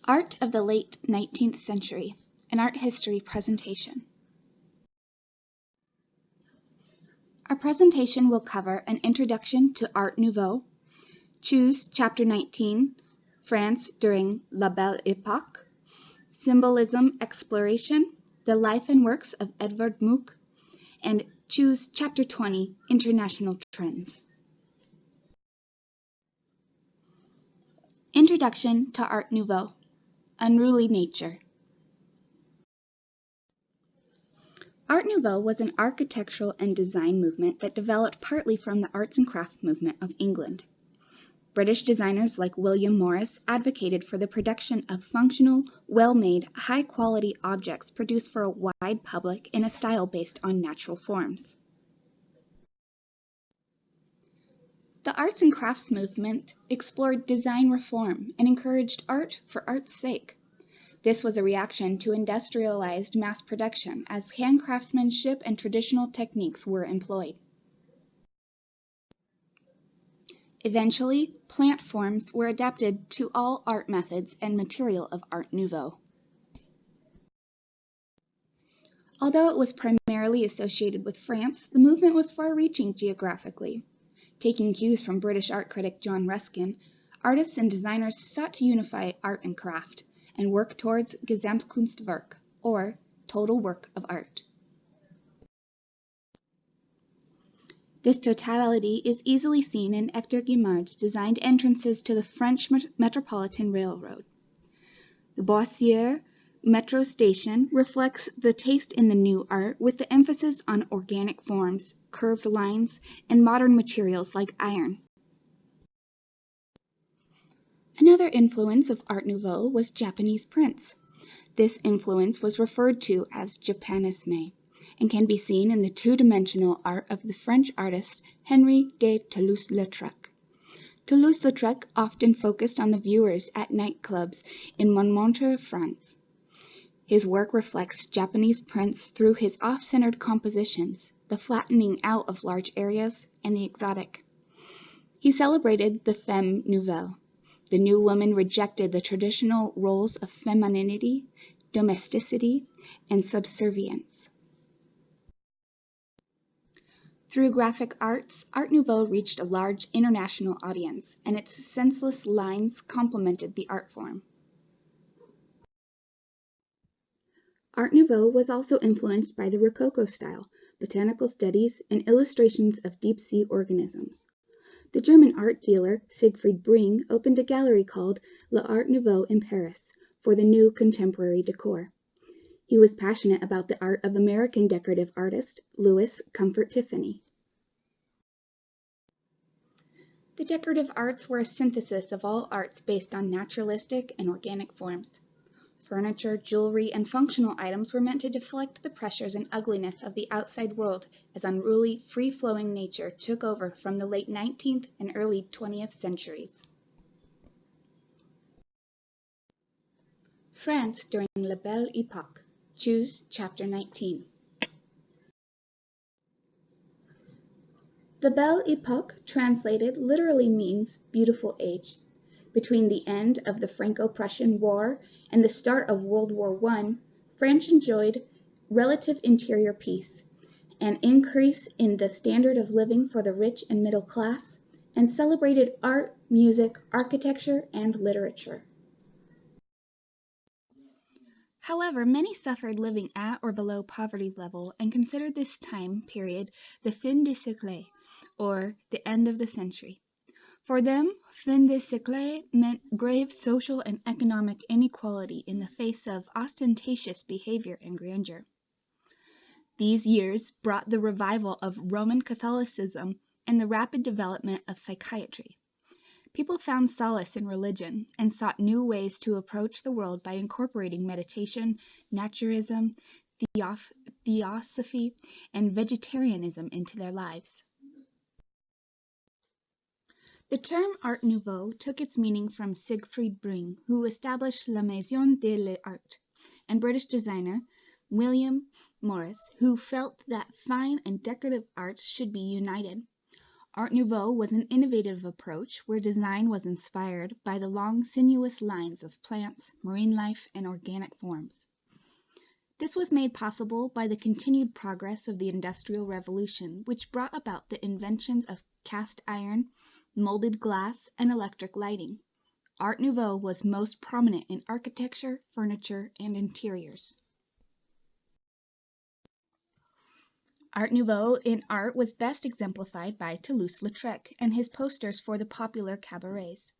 Art of the late 19th century, an art history presentation. Our presentation will cover an introduction to Art Nouveau, choose Chapter 19, France during La Belle Époque, Symbolism Exploration, the life and works of Edvard Munch, and choose Chapter 20, International Trends. Introduction to Art Nouveau, Unruly Nature. Art Nouveau was an architectural and design movement that developed partly from the arts and craft movement of England. British designers like William Morris advocated for the production of functional, well-made, high-quality objects produced for a wide public in a style based on natural forms. The arts and crafts movement explored design reform and encouraged art for art's sake. This was a reaction to industrialized mass production as hand craftsmanship and traditional techniques were employed. Eventually, plant forms were adapted to all art methods and material of Art Nouveau. Although it was primarily associated with France, the movement was far-reaching geographically. Taking cues from British art critic John Ruskin, artists and designers sought to unify art and craft and work towards Gesamtkunstwerk, or total work of art. This totality is easily seen in Hector Guimard's designed entrances to the French Metropolitan Railroad. The Boissière metro station reflects the taste in the new art with the emphasis on organic forms, curved lines, and modern materials like iron. Another influence of Art Nouveau was Japanese prints. This influence was referred to as Japanisme and can be seen in the two-dimensional art of the French artist Henri de Toulouse-Lautrec. Toulouse-Lautrec often focused on the viewers at nightclubs in Montmartre, France. His work reflects Japanese prints through his off-centered compositions, the flattening out of large areas, and the exotic. He celebrated the femme nouvelle. The new woman rejected the traditional roles of femininity, domesticity, and subservience. Through graphic arts, Art Nouveau reached a large international audience, and its senseless lines complemented the art form. Art Nouveau was also influenced by the Rococo style, botanical studies, and illustrations of deep-sea organisms. The German art dealer Siegfried Bring opened a gallery called L'Art Nouveau in Paris for the new contemporary decor. He was passionate about the art of American decorative artist Louis Comfort Tiffany. The decorative arts were a synthesis of all arts based on naturalistic and organic forms. Furniture, jewelry, and functional items were meant to deflect the pressures and ugliness of the outside world as unruly, free-flowing nature took over from the late 19th and early 20th centuries. France during La Belle Époque. Choose Chapter 19. The Belle Époque, translated, literally means beautiful age. Between the end of the Franco-Prussian War and the start of World War I, France enjoyed relative interior peace, an increase in the standard of living for the rich and middle class, and celebrated art, music, architecture, and literature. However, many suffered living at or below poverty level and considered this time period the fin de siècle, or the end of the century. For them, fin de siècle meant grave social and economic inequality in the face of ostentatious behavior and grandeur. These years brought the revival of Roman Catholicism and the rapid development of psychiatry. People found solace in religion and sought new ways to approach the world by incorporating meditation, naturism, theosophy, and vegetarianism into their lives. The term Art Nouveau took its meaning from Siegfried Bring, who established La Maison de l'Art, and British designer William Morris, who felt that fine and decorative arts should be united. Art Nouveau was an innovative approach where design was inspired by the long, sinuous lines of plants, marine life, and organic forms. This was made possible by the continued progress of the Industrial Revolution, which brought about the inventions of cast iron, molded glass, and electric lighting. Art Nouveau was most prominent in architecture, furniture, and interiors. Art Nouveau in art was best exemplified by Toulouse-Lautrec and his posters for the popular cabarets.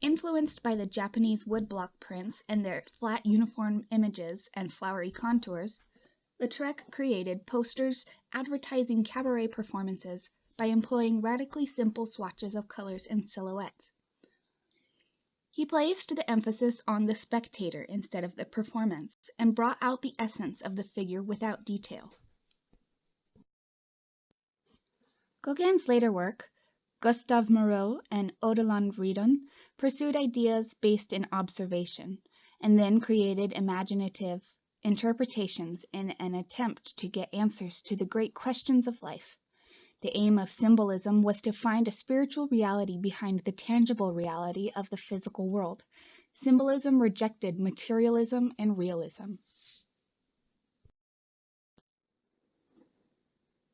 Influenced by the Japanese woodblock prints and their flat uniform images and flowery contours, Lautrec created posters advertising cabaret performances by employing radically simple swatches of colors and silhouettes. He placed the emphasis on the spectator instead of the performance and brought out the essence of the figure without detail. Gauguin's later work, Gustave Moreau and Odilon Redon, pursued ideas based in observation, and then created imaginative interpretations in an attempt to get answers to the great questions of life. The aim of symbolism was to find a spiritual reality behind the tangible reality of the physical world. Symbolism rejected materialism and realism.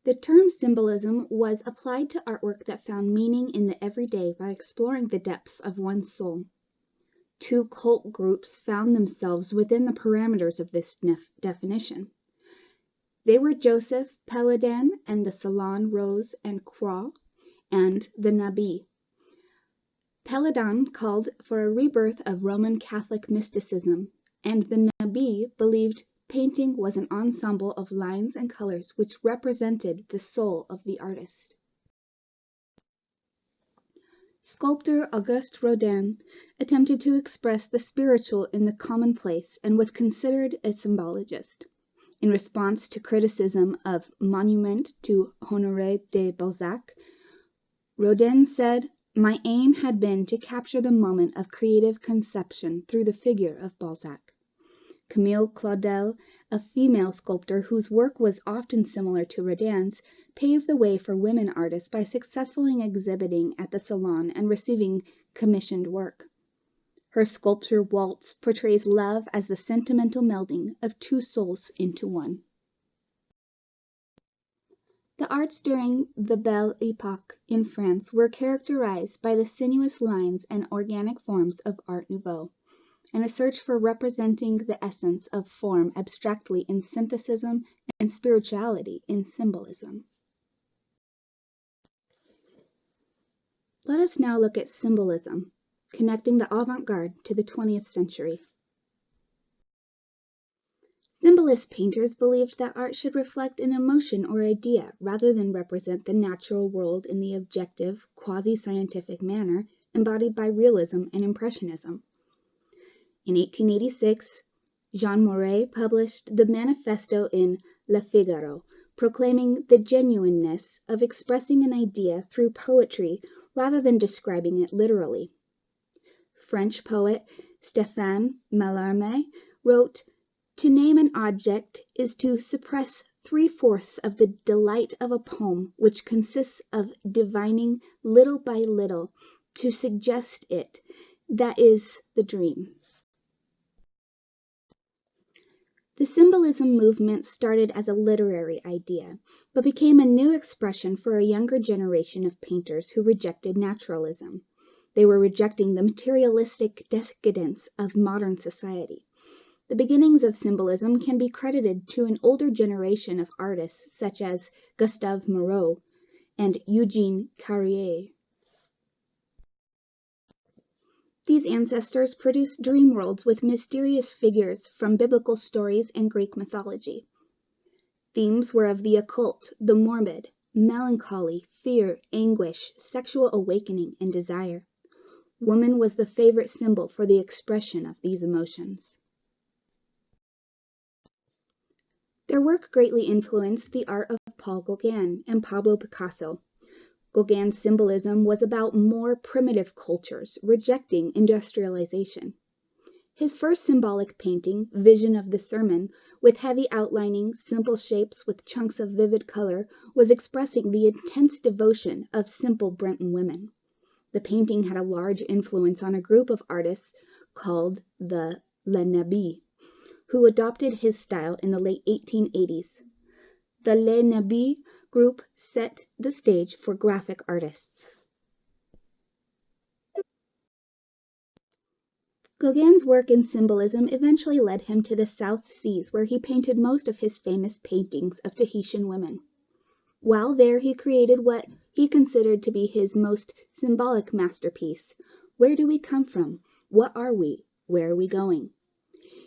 The term symbolism was applied to artwork that found meaning in the everyday by exploring the depths of one's soul. Two cult groups found themselves within the parameters of this definition. They were Joseph Péladan and the Salon Rose and Croix, and the Nabi. Péladan called for a rebirth of Roman Catholic mysticism, and the Nabi believed painting was an ensemble of lines and colors which represented the soul of the artist. Sculptor Auguste Rodin attempted to express the spiritual in the commonplace and was considered a symbologist. In response to criticism of Monument to Honoré de Balzac, Rodin said, "My aim had been to capture the moment of creative conception through the figure of Balzac." Camille Claudel, a female sculptor whose work was often similar to Rodin's, paved the way for women artists by successfully exhibiting at the Salon and receiving commissioned work. Her sculpture Waltz portrays love as the sentimental melding of two souls into one. The arts during the Belle Époque in France were characterized by the sinuous lines and organic forms of Art Nouveau, and a search for representing the essence of form abstractly in synthesism and spirituality in symbolism. Let us now look at symbolism, connecting the avant-garde to the 20th century. Symbolist painters believed that art should reflect an emotion or idea rather than represent the natural world in the objective, quasi-scientific manner embodied by realism and impressionism. In 1886, Jean Moret published the Manifesto in Le Figaro, proclaiming the genuineness of expressing an idea through poetry rather than describing it literally. French poet Stéphane Mallarmé wrote, "To name an object is to suppress 3/4 of the delight of a poem, which consists of divining little by little to suggest it, that is the dream." The symbolism movement started as a literary idea, but became a new expression for a younger generation of painters who rejected naturalism. They were rejecting the materialistic decadence of modern society. The beginnings of symbolism can be credited to an older generation of artists such as Gustave Moreau and Eugène Carrier. These ancestors produced dream worlds with mysterious figures from biblical stories and Greek mythology. Themes were of the occult, the morbid, melancholy, fear, anguish, sexual awakening, and desire. Woman was the favorite symbol for the expression of these emotions. Their work greatly influenced the art of Paul Gauguin and Pablo Picasso. Gauguin's symbolism was about more primitive cultures, rejecting industrialization. His first symbolic painting, Vision of the Sermon, with heavy outlining, simple shapes with chunks of vivid color, was expressing the intense devotion of simple Breton women. The painting had a large influence on a group of artists called the Les Nabis, who adopted his style in the late 1880s. The Les Nabis group set the stage for graphic artists. Gauguin's work in symbolism eventually led him to the South Seas, where he painted most of his famous paintings of Tahitian women. While there, he created what he considered to be his most symbolic masterpiece, Where Do We Come From? What Are We? Where Are We Going?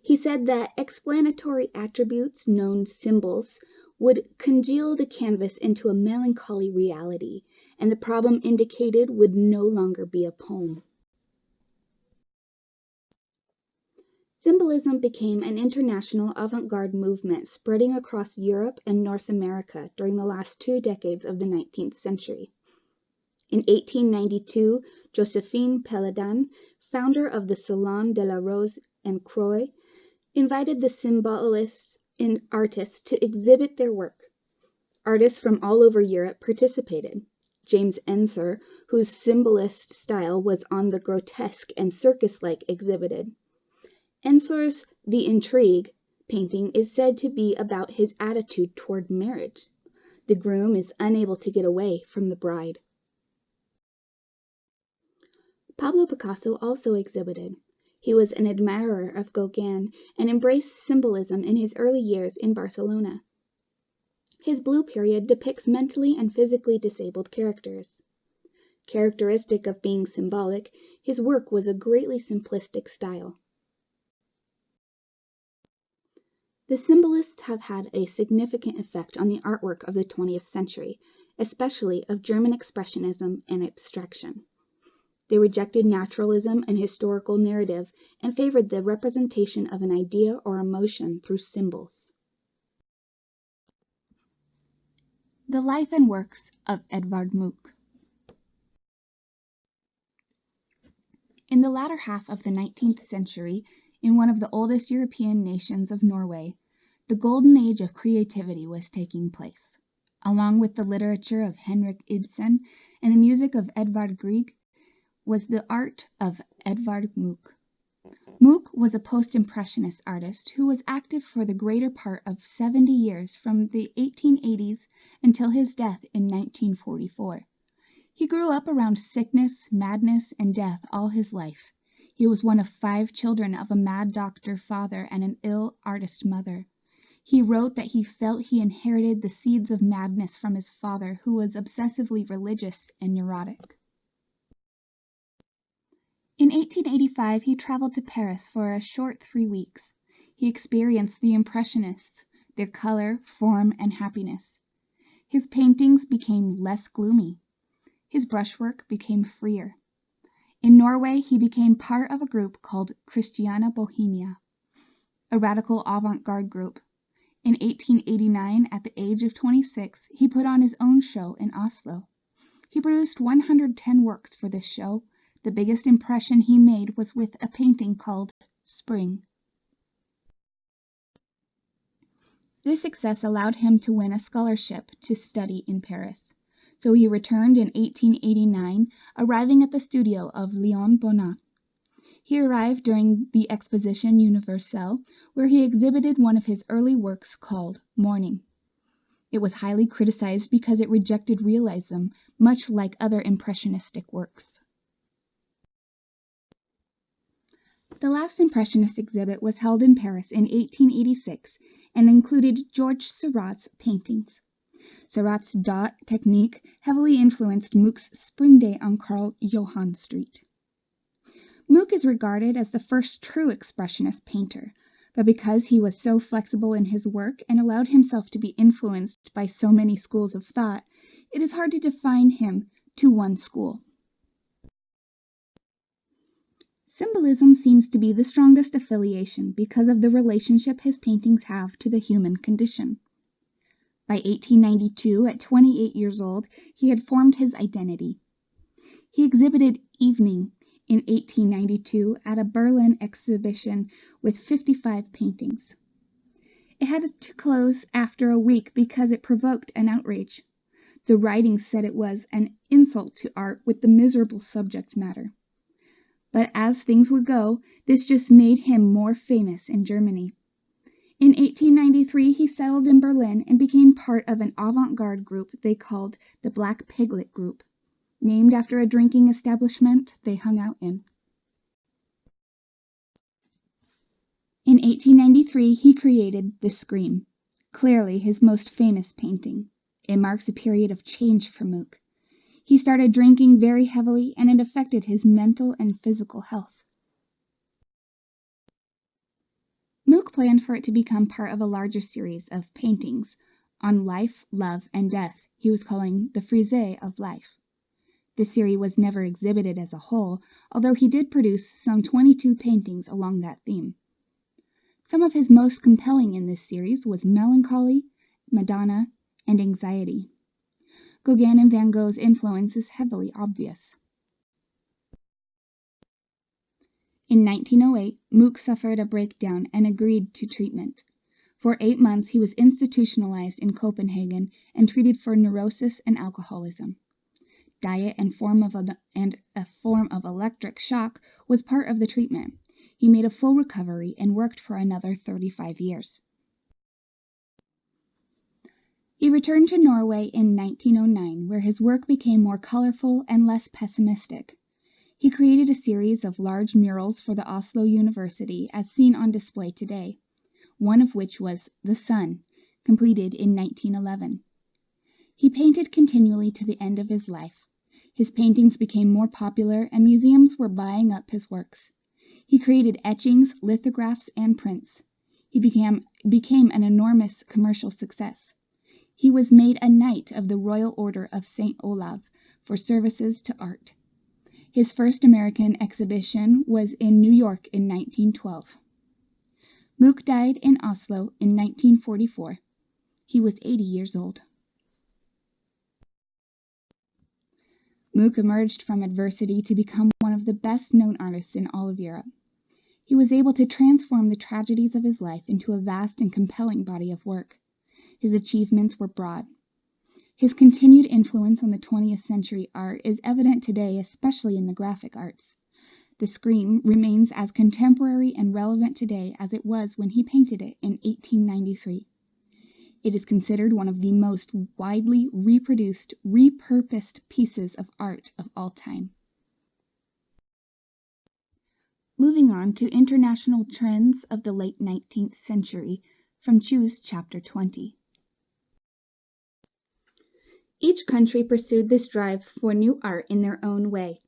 He said that explanatory attributes, known symbols, would congeal the canvas into a melancholy reality, and the problem indicated would no longer be a poem. Symbolism became an international avant-garde movement spreading across Europe and North America during the last 2 decades of the 19th century. In 1892, Josephine Péladan, founder of the Salon de la Rose and Croix, invited the symbolists and artists to exhibit their work. Artists from all over Europe participated. James Ensor, whose symbolist style was on the grotesque and circus-like, exhibited. Ensor's The Intrigue painting is said to be about his attitude toward marriage. The groom is unable to get away from the bride. Pablo Picasso also exhibited. He was an admirer of Gauguin and embraced symbolism in his early years in Barcelona. His Blue Period depicts mentally and physically disabled characters. Characteristic of being symbolic, his work was a greatly simplistic style. The symbolists have had a significant effect on the artwork of the 20th century, especially of German expressionism and abstraction. They rejected naturalism and historical narrative and favored the representation of an idea or emotion through symbols. The life and works of Edvard Munch. In the latter half of the 19th century, in one of the oldest European nations of Norway, the golden age of creativity was taking place. Along with the literature of Henrik Ibsen and the music of Edvard Grieg was the art of Edvard Munch. Munch was a post-impressionist artist who was active for the greater part of 70 years from the 1880s until his death in 1944. He grew up around sickness, madness, and death all his life. He was one of 5 children of a mad doctor father and an ill artist mother. He wrote that he felt he inherited the seeds of madness from his father, who was obsessively religious and neurotic. In 1885, he traveled to Paris for a short 3 weeks. He experienced the Impressionists, their color, form, and happiness. His paintings became less gloomy. His brushwork became freer. In Norway, he became part of a group called Christiania Bohemia, a radical avant-garde group. In 1889, at the age of 26, he put on his own show in Oslo. He produced 110 works for this show. The biggest impression he made was with a painting called Spring. This success allowed him to win a scholarship to study in Paris. So he returned in 1889, arriving at the studio of Léon Bonnat. He arrived during the Exposition Universelle, where he exhibited one of his early works called Morning. It was highly criticized because it rejected realism, much like other impressionistic works. The last Impressionist exhibit was held in Paris in 1886 and included Georges Seurat's paintings. Seurat's dot technique heavily influenced Munch's Spring Day on Karl Johan Street. Munch is regarded as the first true expressionist painter, but because he was so flexible in his work and allowed himself to be influenced by so many schools of thought, it is hard to define him to one school. Symbolism seems to be the strongest affiliation because of the relationship his paintings have to the human condition. By 1892, at 28 years old, he had formed his identity. He exhibited Evening in 1892 at a Berlin exhibition with 55 paintings. It had to close after a week because it provoked an outrage. The writings said it was an insult to art with the miserable subject matter. But as things would go, this just made him more famous in Germany. In 1893, he settled in Berlin and became part of an avant-garde group they called the Black Piglet Group, named after a drinking establishment they hung out in. In 1893, he created The Scream, clearly his most famous painting. It marks a period of change for Munch. He started drinking very heavily, and it affected his mental and physical health. Munch planned for it to become part of a larger series of paintings on life, love, and death he was calling the Frise of Life. The series was never exhibited as a whole, although he did produce some 22 paintings along that theme. Some of his most compelling in this series was Melancholy, Madonna, and Anxiety. Gauguin and Van Gogh's influence is heavily obvious. In 1908, Munch suffered a breakdown and agreed to treatment. For 8 months, he was institutionalized in Copenhagen and treated for neurosis and alcoholism. Diet and a form of electric shock was part of the treatment. He made a full recovery and worked for another 35 years. He returned to Norway in 1909, where his work became more colorful and less pessimistic. He created a series of large murals for the Oslo University as seen on display today, one of which was The Sun, completed in 1911. He painted continually to the end of his life. His paintings became more popular and museums were buying up his works. He created etchings, lithographs, and prints. He became an enormous commercial success. He was made a Knight of the Royal Order of St. Olav for services to art. His first American exhibition was in New York in 1912. Munch died in Oslo in 1944. He was 80 years old. Munch emerged from adversity to become one of the best-known artists in all of Europe. He was able to transform the tragedies of his life into a vast and compelling body of work. His achievements were broad. His continued influence on the 20th century art is evident today, especially in the graphic arts. The Scream remains as contemporary and relevant today as it was when he painted it in 1893. It is considered one of the most widely reproduced, repurposed pieces of art of all time. Moving on to international trends of the late 19th century from Choose Chapter 20. Each country pursued this drive for new art in their own way.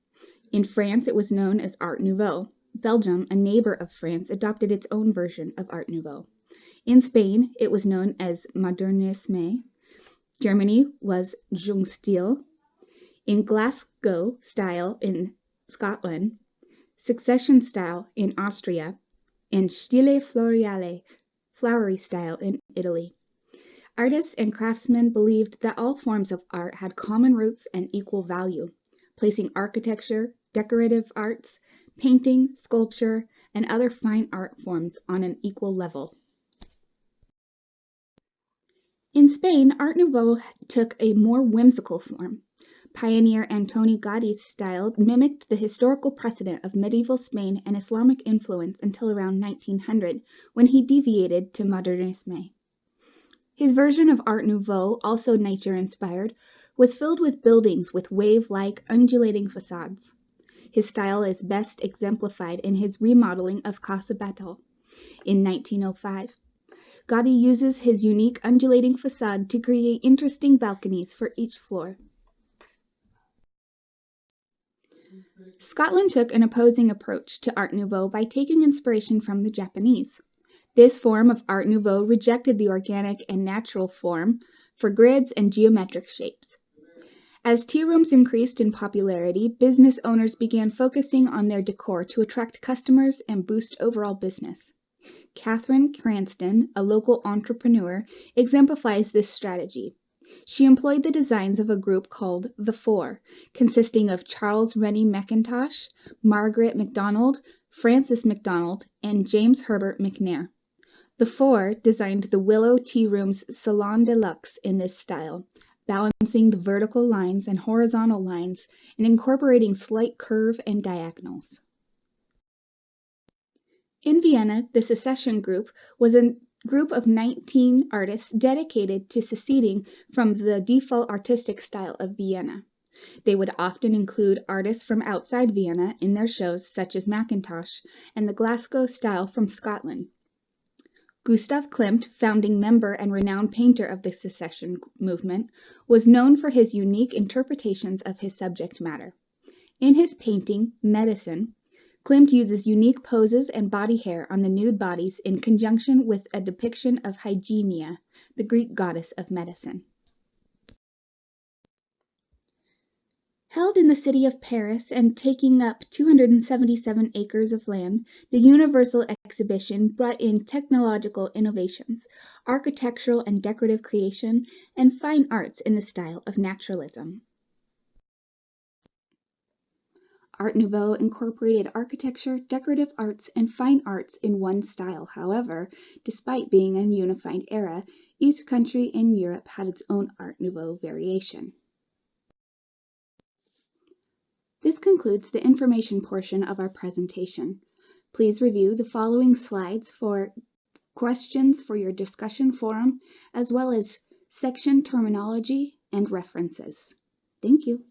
In France, it was known as Art Nouveau. Belgium, a neighbor of France, adopted its own version of Art Nouveau. In Spain, it was known as Modernisme. Germany was Jugendstil. In Glasgow style in Scotland, Succession style in Austria, and Stile Floreale, flowery style in Italy. Artists and craftsmen believed that all forms of art had common roots and equal value, placing architecture, decorative arts, painting, sculpture, and other fine art forms on an equal level. In Spain, Art Nouveau took a more whimsical form. Pioneer Antoni Gaudi's style mimicked the historical precedent of medieval Spain and Islamic influence until around 1900, when he deviated to Modernisme. His version of Art Nouveau, also nature-inspired, was filled with buildings with wave-like, undulating facades. His style is best exemplified in his remodeling of Casa Batlle in 1905. Gaudi uses his unique undulating facade to create interesting balconies for each floor. Scotland took an opposing approach to Art Nouveau by taking inspiration from the Japanese. This form of Art Nouveau rejected the organic and natural form for grids and geometric shapes. As tea rooms increased in popularity, business owners began focusing on their decor to attract customers and boost overall business. Catherine Cranston, a local entrepreneur, exemplifies this strategy. She employed the designs of a group called the Four, consisting of Charles Rennie Mackintosh, Margaret MacDonald, Frances MacDonald, and James Herbert McNair. The Four designed the Willow Tea Room's Salon de Luxe in this style, balancing the vertical lines and horizontal lines and incorporating slight curve and diagonals. In Vienna, the Secession Group was a group of 19 artists dedicated to seceding from the default artistic style of Vienna. They would often include artists from outside Vienna in their shows, such as Mackintosh and the Glasgow style from Scotland. Gustav Klimt, founding member and renowned painter of the Secession movement, was known for his unique interpretations of his subject matter. In his painting, Medicine, Klimt uses unique poses and body hair on the nude bodies in conjunction with a depiction of Hygienia, the Greek goddess of medicine. Held in the city of Paris and taking up 277 acres of land, the Universal Exhibition brought in technological innovations, architectural and decorative creation, and fine arts in the style of naturalism. Art Nouveau incorporated architecture, decorative arts, and fine arts in one style. However, despite being a unified era, each country in Europe had its own Art Nouveau variation. This concludes the information portion of our presentation. Please review the following slides for questions for your discussion forum, as well as section terminology and references. Thank you.